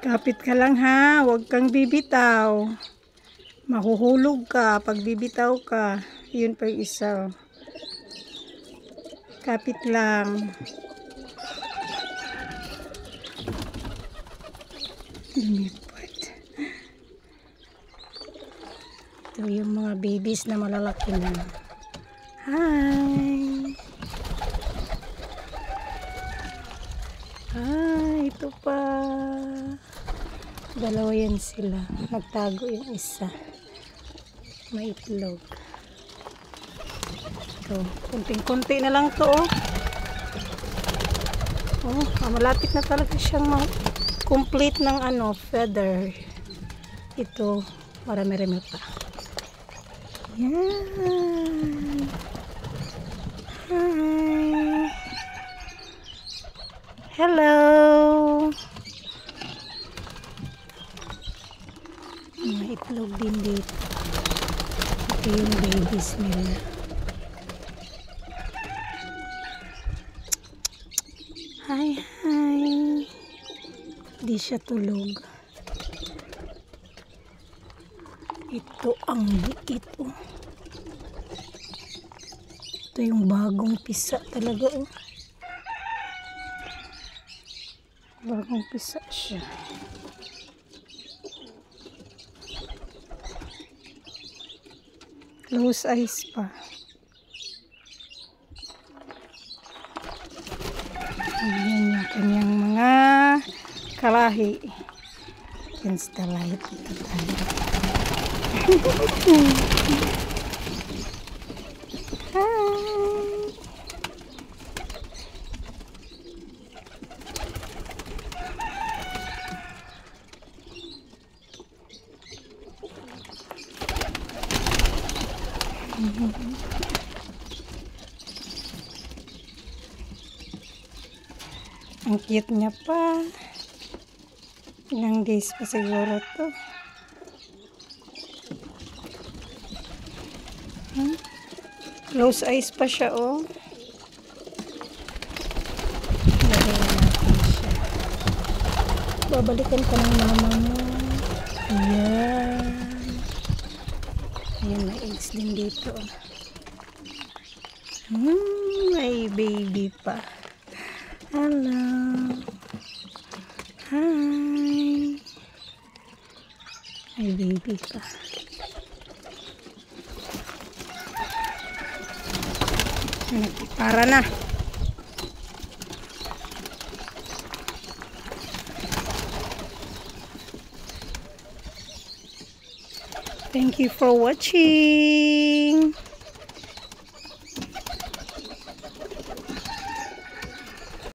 Kapit ka lang ha, huwag kang bibitaw. Mahuhulog ka pag bibitaw ka. Yun pa yung isa. Kapit lang. Lumipad. Ito yung mga babies na malalaki na. Hi! Ito pa. Dalawa yan sila. Nagtago yung isa. May itlog. Ito. Kunting-kunti na lang to. Malapit na talaga siyang complete ng feather. Ito. Marami-rami pa. Yan. Hi. Hello. May itlog din dito. Ito yung babies nila. Hi, hi. Di siya tulog. Ito ang liit. Ito yung bagong pisa talaga. Bagong pisa siya. Close eyes pa. Ayan yung kanyang mga kalahi. Against the light. Ito tayo. Hi! Ang cute niya pa. Ilang days pa siguro to. Close eyes pa siya, Lagyan natin siya. Babalikan ka ng mama mo. Ayan. Ayan, may eggs din dito. May baby pa. Hello. Hi. May baby pa. Para na. Thank you for watching.